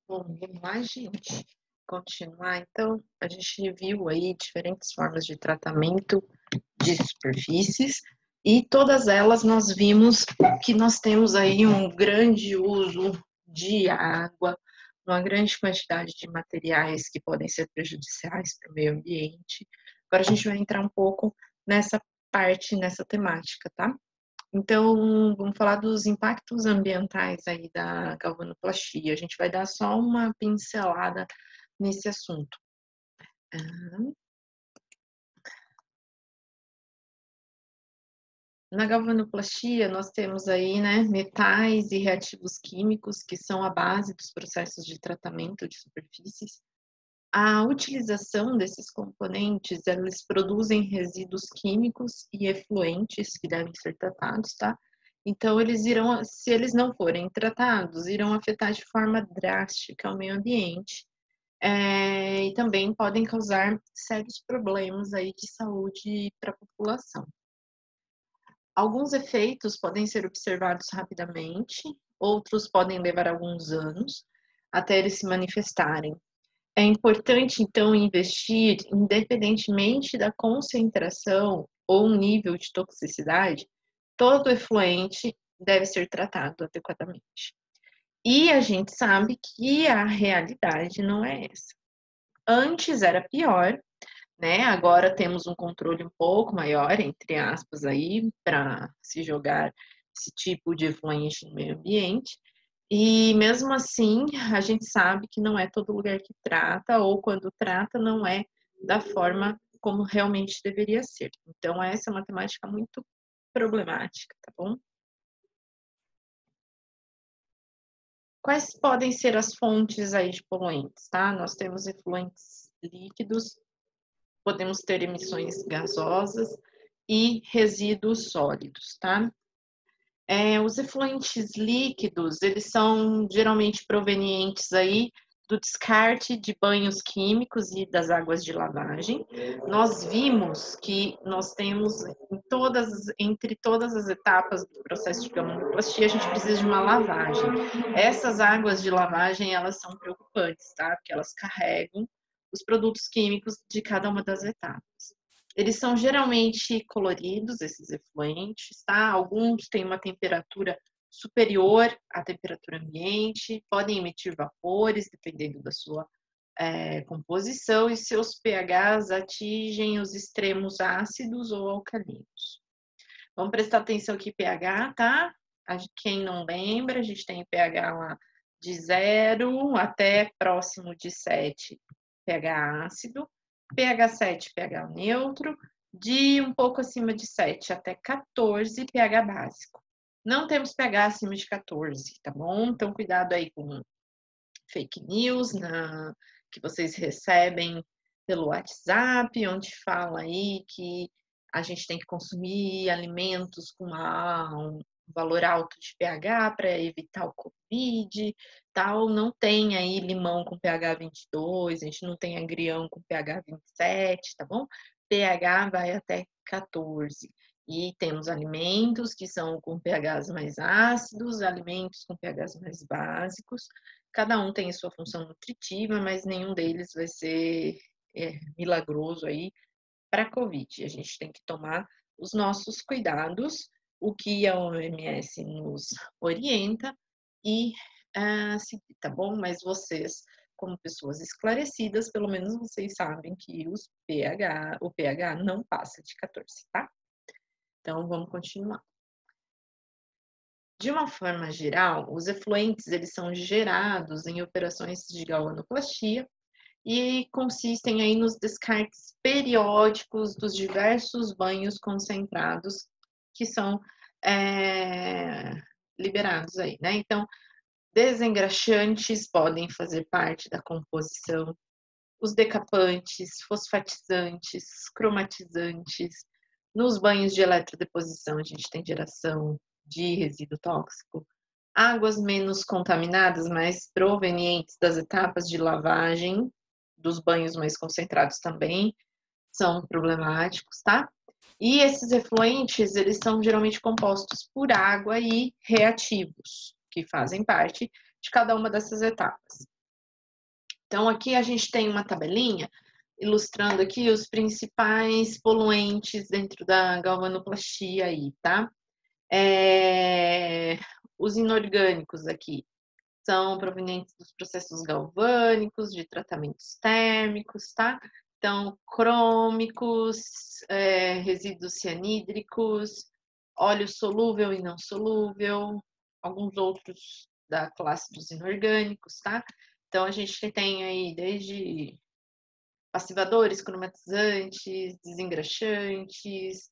Bom, vamos lá, gente. Continuar. Então, a gente viu aí diferentes formas de tratamento de superfícies e todas elas nós vimos que nós temos aí um grande uso de água, uma grande quantidade de materiais que podem ser prejudiciais para o meio ambiente. Agora a gente vai entrar um pouco nessa parte, nessa temática, tá? Então, vamos falar dos impactos ambientais aí da galvanoplastia. A gente vai dar só uma pincelada nesse assunto. Na galvanoplastia, nós temos aí, né, metais e reativos químicos, que são a base dos processos de tratamento de superfícies. A utilização desses componentes, eles produzem resíduos químicos e efluentes que devem ser tratados, tá? Então, eles irão, se eles não forem tratados, irão afetar de forma drástica o meio ambiente, e também podem causar sérios problemas aí de saúde para a população. Alguns efeitos podem ser observados rapidamente, outros podem levar alguns anos até eles se manifestarem. É importante, então, investir, independentemente da concentração ou nível de toxicidade, todo efluente deve ser tratado adequadamente. E a gente sabe que a realidade não é essa. Antes era pior, né? Agora temos um controle um pouco maior, entre aspas, aí, para se jogar esse tipo de efluente no meio ambiente. E mesmo assim, a gente sabe que não é todo lugar que trata, ou quando trata, não é da forma como realmente deveria ser. Então, essa é uma temática muito problemática, tá bom? Quais podem ser as fontes aí de poluentes, tá? Nós temos efluentes líquidos, podemos ter emissões gasosas e resíduos sólidos, tá? Os efluentes líquidos, eles são geralmente provenientes aí do descarte de banhos químicos e das águas de lavagem. Nós vimos que nós temos entre todas as etapas do processo de galvanoplastia, a gente precisa de uma lavagem. Essas águas de lavagem, elas são preocupantes, tá? Porque elas carregam os produtos químicos de cada uma das etapas. Eles são geralmente coloridos, esses efluentes, tá? Alguns têm uma temperatura superior à temperatura ambiente, podem emitir vapores, dependendo da sua composição, e seus pHs atingem os extremos ácidos ou alcalinos. Vamos prestar atenção aqui, pH, tá? Quem não lembra, a gente tem pH lá de 0 até próximo de 7, pH ácido, pH 7, pH neutro, de um pouco acima de 7 até 14, pH básico. Não temos pH acima de 14, tá bom? Então, cuidado aí com fake news que vocês recebem pelo WhatsApp, onde fala aí que a gente tem que consumir alimentos com um valor alto de pH para evitar o Covid, tal. Não tem aí limão com pH 22, a gente não tem agrião com pH 27, tá bom? pH vai até 14. E temos alimentos que são com pHs mais ácidos, alimentos com pHs mais básicos. Cada um tem a sua função nutritiva, mas nenhum deles vai ser milagroso aí para a Covid. A gente tem que tomar os nossos cuidados, o que a OMS nos orienta e seguir, tá bom? Mas vocês, como pessoas esclarecidas, pelo menos vocês sabem que o pH não passa de 14, tá? Então, vamos continuar. De uma forma geral, os efluentes eles são gerados em operações de galvanoplastia e consistem aí nos descartes periódicos dos diversos banhos concentrados que são liberados aí, né? Então, desengraxantes podem fazer parte da composição, os decapantes, fosfatizantes, cromatizantes. Nos banhos de eletrodeposição, a gente tem geração de resíduo tóxico. Águas menos contaminadas, mas provenientes das etapas de lavagem, dos banhos mais concentrados também, são problemáticos, tá? E esses efluentes, eles são geralmente compostos por água e reativos, que fazem parte de cada uma dessas etapas. Então, aqui a gente tem uma tabelinha ilustrando aqui os principais poluentes dentro da galvanoplastia aí, tá? Os inorgânicos aqui são provenientes dos processos galvânicos, de tratamentos térmicos, tá? Então, crômicos, resíduos cianídricos, óleo solúvel e não solúvel, alguns outros da classe dos inorgânicos, tá? Então, a gente tem aí desde passivadores, cromatizantes, desengraxantes,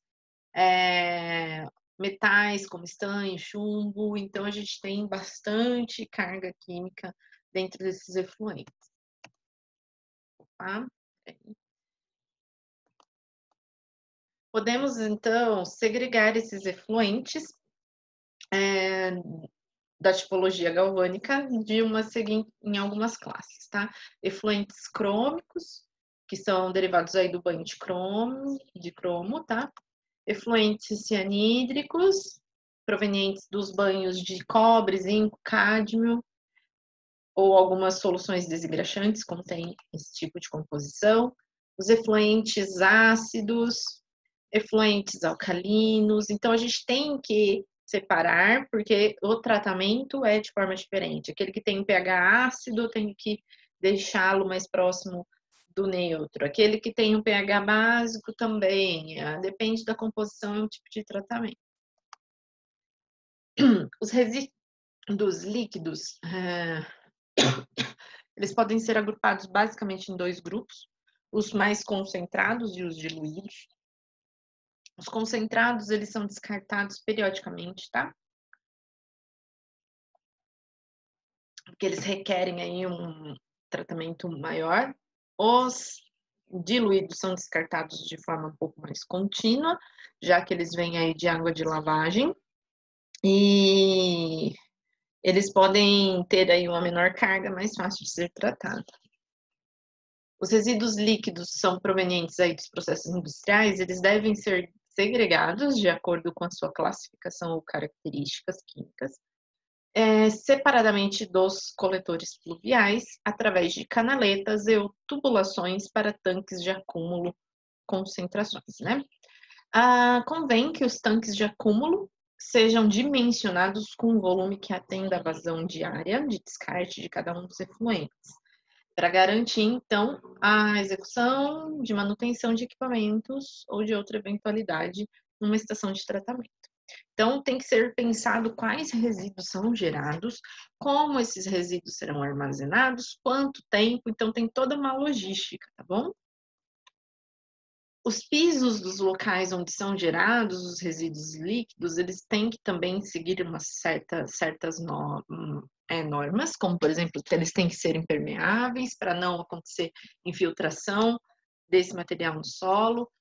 metais como estanho, chumbo. Então, a gente tem bastante carga química dentro desses efluentes. Tá? Podemos, então, segregar esses efluentes da tipologia galvânica em algumas classes, tá? Efluentes crômicos, que são derivados aí do banho de cromo, tá? Efluentes cianídricos, provenientes dos banhos de cobre, zinco, cádmio, ou algumas soluções desengraxantes contêm esse tipo de composição. Os efluentes ácidos, efluentes alcalinos. Então, a gente tem que separar, porque o tratamento é de forma diferente. Aquele que tem pH ácido, tem que deixá-lo mais próximo do neutro. Aquele que tem um pH básico também, depende da composição e o tipo de tratamento. Os resíduos líquidos, eles podem ser agrupados basicamente em 2 grupos, os mais concentrados e os diluídos. Os concentrados, eles são descartados periodicamente, tá? Porque eles requerem aí um tratamento maior. Os diluídos são descartados de forma um pouco mais contínua, já que eles vêm aí de água de lavagem. E eles podem ter aí uma menor carga, mais fácil de ser tratado. Os resíduos líquidos são provenientes aí dos processos industriais, eles devem ser segregados de acordo com a sua classificação ou características químicas, separadamente dos coletores pluviais, através de canaletas e tubulações para tanques de acúmulo concentrações, né? Convém que os tanques de acúmulo sejam dimensionados com o volume que atenda à vazão diária de descarte de cada um dos efluentes, para garantir, então, a execução de manutenção de equipamentos ou de outra eventualidade numa estação de tratamento. Então, tem que ser pensado quais resíduos são gerados, como esses resíduos serão armazenados, quanto tempo, então tem toda uma logística, tá bom? Os pisos dos locais onde são gerados os resíduos líquidos, eles têm que também seguir certas normas, como, por exemplo, eles têm que ser impermeáveis para não acontecer infiltração desse material no solo.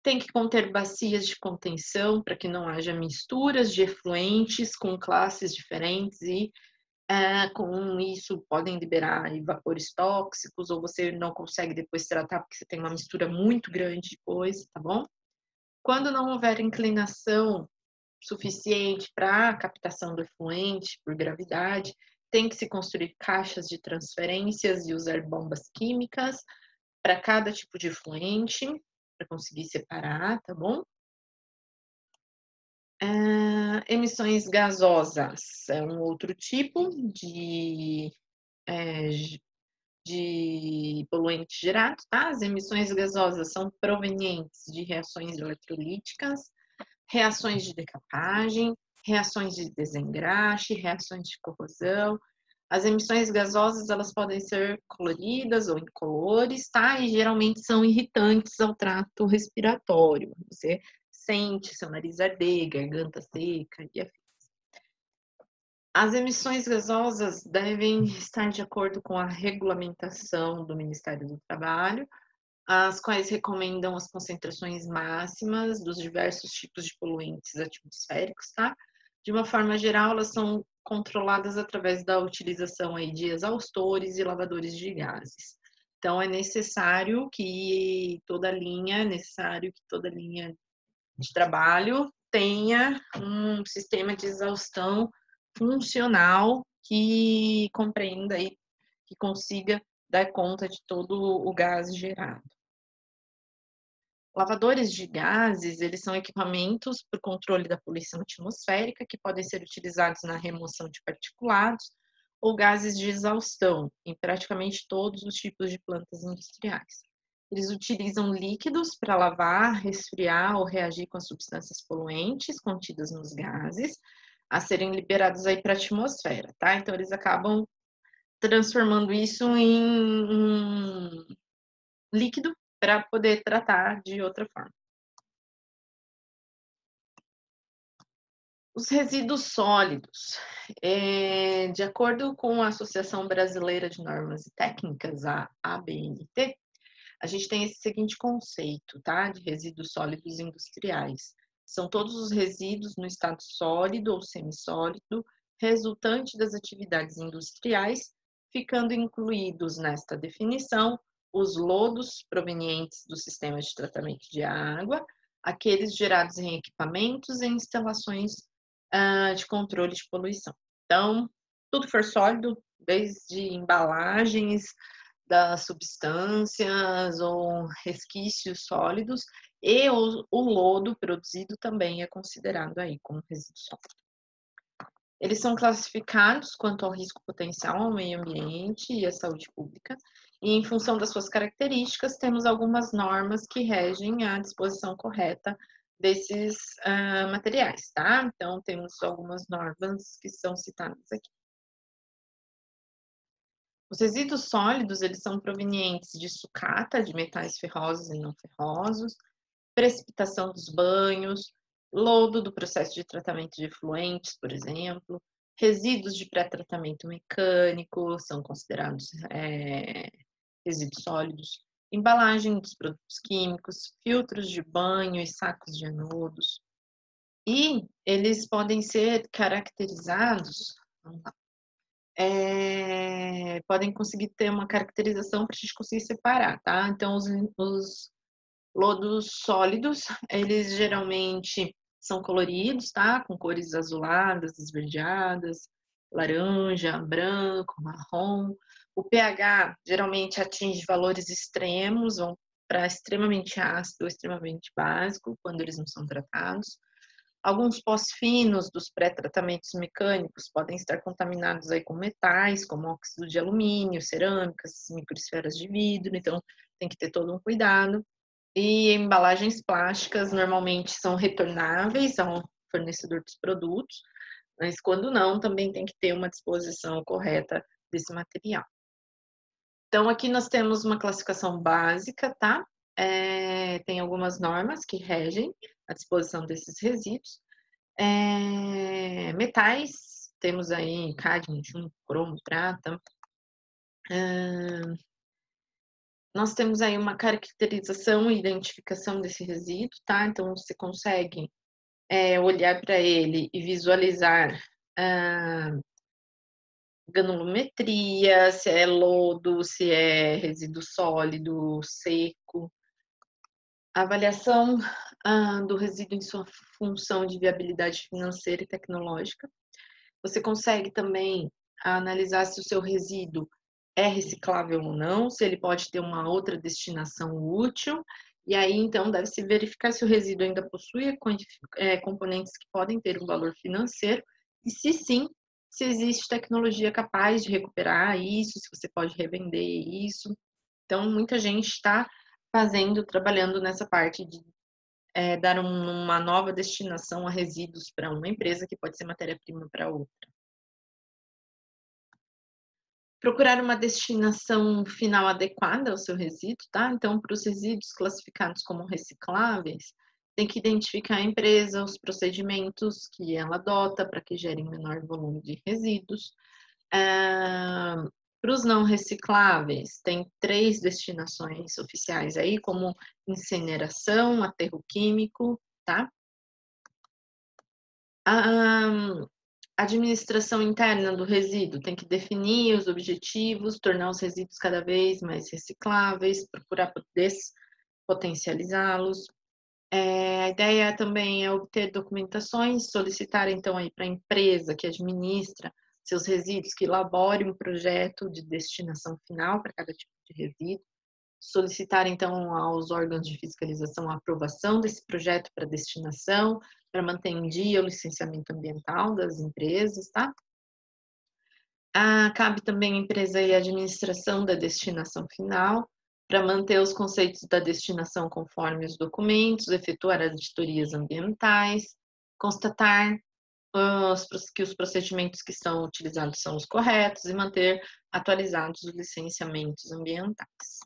Tem que conter bacias de contenção para que não haja misturas de efluentes com classes diferentes e com isso podem liberar vapores tóxicos ou você não consegue depois tratar porque você tem uma mistura muito grande de coisa, tá bom? Quando não houver inclinação suficiente para a captação do efluente por gravidade, tem que se construir caixas de transferências e usar bombas químicas para cada tipo de efluente, para conseguir separar, tá bom? Emissões gasosas é um outro tipo de poluentes gerados, tá? As emissões gasosas são provenientes de reações eletrolíticas, reações de decapagem, reações de desengraxe, reações de corrosão. As emissões gasosas, elas podem ser coloridas ou incolores, tá? E geralmente são irritantes ao trato respiratório. Você sente seu nariz arder, garganta seca e afins. As emissões gasosas devem estar de acordo com a regulamentação do Ministério do Trabalho, as quais recomendam as concentrações máximas dos diversos tipos de poluentes atmosféricos, tá? De uma forma geral, elas são controladas através da utilização aí de exaustores e lavadores de gases. Então, é necessário que toda linha de trabalho tenha um sistema de exaustão funcional que compreenda e que consiga dar conta de todo o gás gerado. Lavadores de gases, eles são equipamentos para o controle da poluição atmosférica que podem ser utilizados na remoção de particulados ou gases de exaustão em praticamente todos os tipos de plantas industriais. Eles utilizam líquidos para lavar, resfriar ou reagir com as substâncias poluentes contidas nos gases a serem liberados aí para a atmosfera, tá? Então, eles acabam transformando isso em um líquido para poder tratar de outra forma. Os resíduos sólidos. De acordo com a Associação Brasileira de Normas e Técnicas, a ABNT, a gente tem esse seguinte conceito, tá? De resíduos sólidos industriais. São todos os resíduos no estado sólido ou semissólido, resultante das atividades industriais, ficando incluídos nesta definição os lodos provenientes do sistema de tratamento de água, aqueles gerados em equipamentos e instalações de controle de poluição. Então, tudo que for sólido, desde embalagens das substâncias ou resquícios sólidos, e o lodo produzido também é considerado aí como resíduo sólido. Eles são classificados quanto ao risco potencial ao meio ambiente e à saúde pública, e em função das suas características, temos algumas normas que regem a disposição correta desses materiais, tá? Então, temos algumas normas que são citadas aqui. Os resíduos sólidos, eles são provenientes de sucata de metais ferrosos e não ferrosos, precipitação dos banhos, lodo do processo de tratamento de efluentes, por exemplo, resíduos de pré-tratamento mecânico são considerados resíduos sólidos, embalagem dos produtos químicos, filtros de banho e sacos de anodos. E eles podem ser caracterizados, vamos lá, podem conseguir ter uma caracterização para a gente conseguir separar, tá? Então, os lodos sólidos, eles geralmente são coloridos, tá? Com cores azuladas, esverdeadas, laranja, branco, marrom. O pH geralmente atinge valores extremos, vão para extremamente ácido ou extremamente básico, quando eles não são tratados. Alguns pós finos dos pré-tratamentos mecânicos podem estar contaminados aí com metais, como óxido de alumínio, cerâmicas, microesferas de vidro, então tem que ter todo um cuidado. E embalagens plásticas normalmente são retornáveis ao fornecedor dos produtos, mas quando não, também tem que ter uma disposição correta desse material. Então, aqui nós temos uma classificação básica, tá? Tem algumas normas que regem a disposição desses resíduos. Metais, temos aí cádmio, chumbo, cromo, prata. Nós temos aí uma caracterização e identificação desse resíduo, tá? Então, você consegue olhar para ele e visualizar granulometria, se é lodo, se é resíduo sólido, seco. A avaliação do resíduo em sua função de viabilidade financeira e tecnológica. Você consegue também analisar se o seu resíduo é reciclável ou não, se ele pode ter uma outra destinação útil, e aí então deve-se verificar se o resíduo ainda possui componentes que podem ter um valor financeiro, e se sim, se existe tecnologia capaz de recuperar isso, se você pode revender isso. Então, muita gente está trabalhando nessa parte de dar uma nova destinação a resíduos para uma empresa que pode ser matéria-prima para outra. Procurar uma destinação final adequada ao seu resíduo, tá? Então, para os resíduos classificados como recicláveis, tem que identificar a empresa, os procedimentos que ela adota para que gerem menor volume de resíduos. Para os não recicláveis, tem 3 destinações oficiais aí, como incineração, aterro químico, tá? A administração interna do resíduo tem que definir os objetivos, tornar os resíduos cada vez mais recicláveis, procurar despotencializá-los. A ideia também é obter documentações, solicitar então aí para a empresa que administra seus resíduos, que elabore um projeto de destinação final para cada tipo de resíduo, solicitar, então, aos órgãos de fiscalização a aprovação desse projeto para destinação, para manter em dia o licenciamento ambiental das empresas, tá? Cabe também à empresa e à administração da destinação final, para manter os conceitos da destinação conforme os documentos, efetuar as auditorias ambientais, constatar que os procedimentos que estão utilizados são os corretos e manter atualizados os licenciamentos ambientais.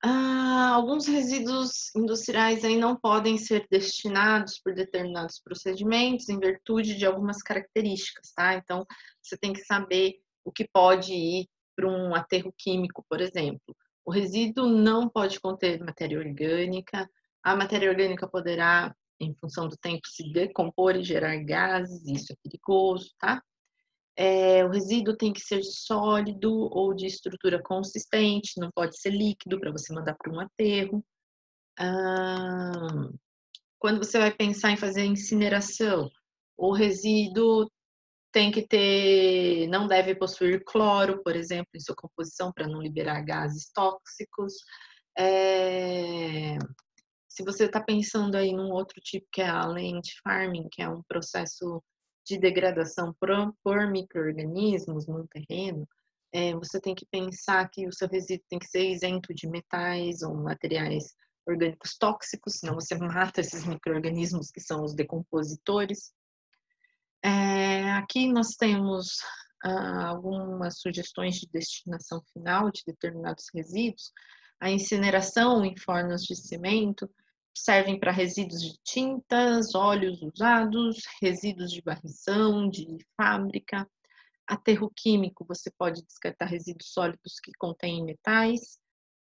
Alguns resíduos industriais aí não podem ser destinados por determinados procedimentos em virtude de algumas características, tá? Então, você tem que saber o que pode ir para um aterro químico, por exemplo. O resíduo não pode conter matéria orgânica, a matéria orgânica poderá, em função do tempo, se decompor e gerar gases, isso é perigoso, tá? O resíduo tem que ser sólido ou de estrutura consistente, não pode ser líquido para você mandar para um aterro. Quando você vai pensar em fazer incineração, o resíduo tem que ter, não deve possuir cloro, por exemplo, em sua composição, para não liberar gases tóxicos. Se você está pensando aí num outro tipo que é a land farming, que é um processo de degradação por micro-organismos no terreno, você tem que pensar que o seu resíduo tem que ser isento de metais ou materiais orgânicos tóxicos, senão você mata esses micro-organismos que são os decompositores. Aqui nós temos algumas sugestões de destinação final de determinados resíduos. A incineração em fornos de cimento servem para resíduos de tintas, óleos usados, resíduos de varrição, de fábrica. Aterro químico, você pode descartar resíduos sólidos que contêm metais.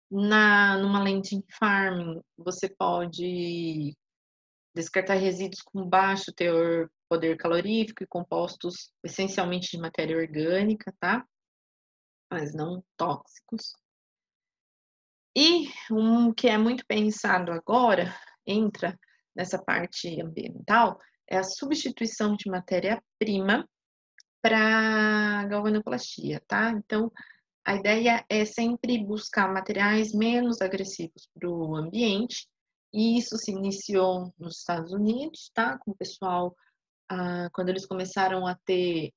Numa landing farming, você pode descartar resíduos com baixo teor poder calorífico e compostos essencialmente de matéria orgânica, tá? Mas não tóxicos. E um que é muito pensado agora, entra nessa parte ambiental, é a substituição de matéria-prima para galvanoplastia, tá? Então, a ideia é sempre buscar materiais menos agressivos para o ambiente, e isso se iniciou nos Estados Unidos, tá? Com o pessoal, quando eles começaram a ter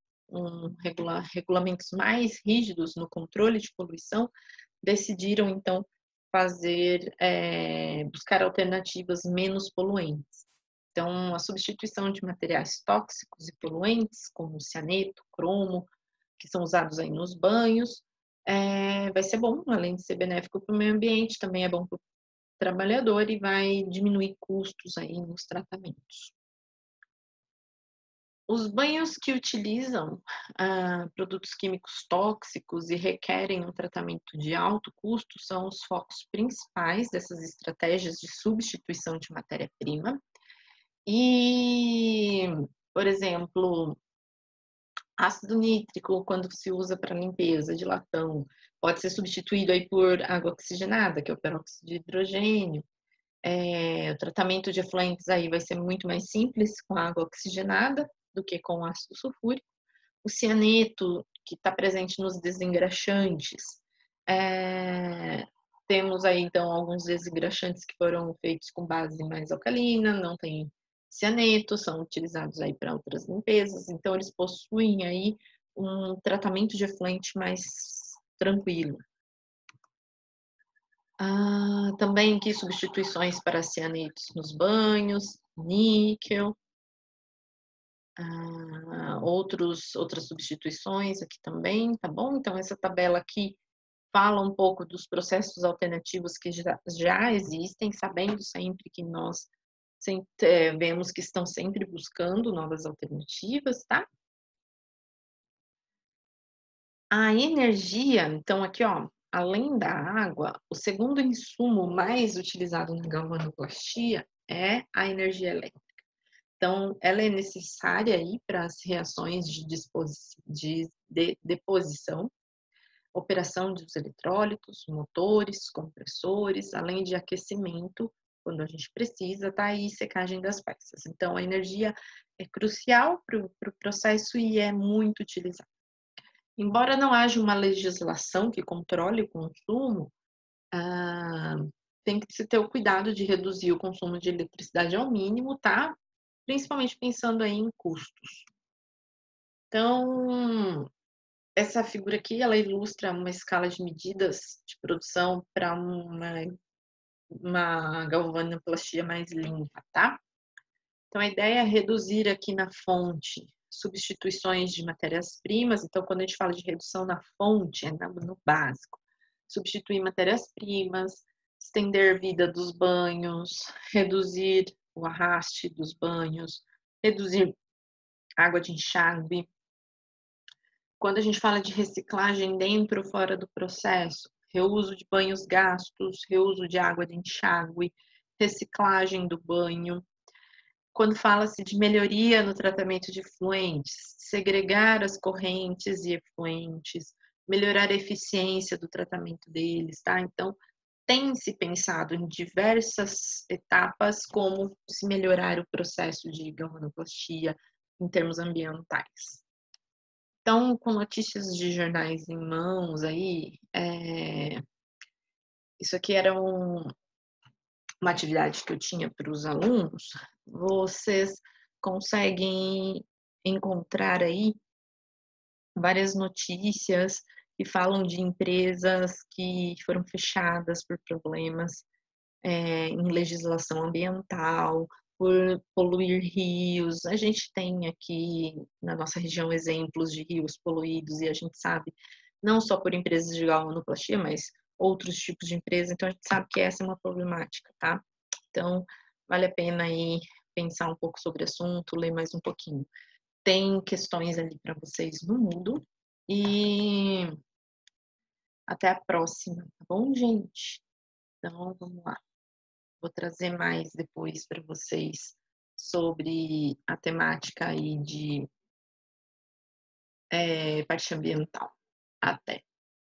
regulamentos mais rígidos no controle de poluição, decidiram, então, buscar alternativas menos poluentes. Então, a substituição de materiais tóxicos e poluentes, como cianeto, cromo, que são usados aí nos banhos, vai ser bom, além de ser benéfico para o meio ambiente, também é bom para o trabalhador e vai diminuir custos aí nos tratamentos. Os banhos que utilizam produtos químicos tóxicos e requerem um tratamento de alto custo são os focos principais dessas estratégias de substituição de matéria-prima. E, por exemplo, ácido nítrico, quando se usa para limpeza de latão, pode ser substituído aí por água oxigenada, que é o peróxido de hidrogênio. O tratamento de efluentes aí vai ser muito mais simples com água oxigenada do que com ácido sulfúrico. O cianeto, que está presente nos desengraxantes, temos aí então alguns desengraxantes que foram feitos com base mais alcalina, não tem cianeto, são utilizados aí para outras limpezas, então eles possuem aí um tratamento de efluente mais tranquilo. Também aqui substituições para cianetos nos banhos, níquel, outras substituições aqui também, tá bom? Então, essa tabela aqui fala um pouco dos processos alternativos que já existem, sabendo sempre que nós vemos que estão sempre buscando novas alternativas, tá? A energia, então aqui, ó, além da água, o segundo insumo mais utilizado na galvanoplastia é a energia elétrica. Então, ela é necessária aí para as reações de deposição, operação dos eletrólitos, motores, compressores, além de aquecimento quando a gente precisa, tá? E secagem das peças. Então, a energia é crucial para o processo e é muito utilizada. Embora não haja uma legislação que controle o consumo, ah, tem que se ter o cuidado de reduzir o consumo de eletricidade ao mínimo, tá? Principalmente pensando aí em custos. Então, essa figura aqui, ela ilustra uma escala de medidas de produção para uma galvanoplastia mais limpa, tá? Então, a ideia é reduzir aqui na fonte substituições de matérias-primas. Então, quando a gente fala de redução na fonte, é no básico. Substituir matérias-primas, estender a vida dos banhos, reduzir o arraste dos banhos, reduzir água de enxágue. Quando a gente fala de reciclagem dentro ou fora do processo, reuso de banhos gastos, reuso de água de enxágue, reciclagem do banho. Quando fala-se de melhoria no tratamento de efluentes, segregar as correntes e efluentes, melhorar a eficiência do tratamento deles, tá? Então, tem se pensado em diversas etapas como se melhorar o processo de galvanoplastia em termos ambientais. Então, com notícias de jornais em mãos aí, isso aqui era uma atividade que eu tinha para os alunos. Vocês conseguem encontrar aí várias notícias que falam de empresas que foram fechadas por problemas em legislação ambiental, por poluir rios. A gente tem aqui na nossa região exemplos de rios poluídos e a gente sabe, não só por empresas de galvanoplastia, mas outros tipos de empresas, então a gente sabe que essa é uma problemática, tá? Então, vale a pena aí pensar um pouco sobre o assunto, ler mais um pouquinho. Tem questões ali para vocês no mundo e até a próxima, tá bom, gente? Então, vamos lá. Vou trazer mais depois para vocês sobre a temática aí de parte ambiental. Até!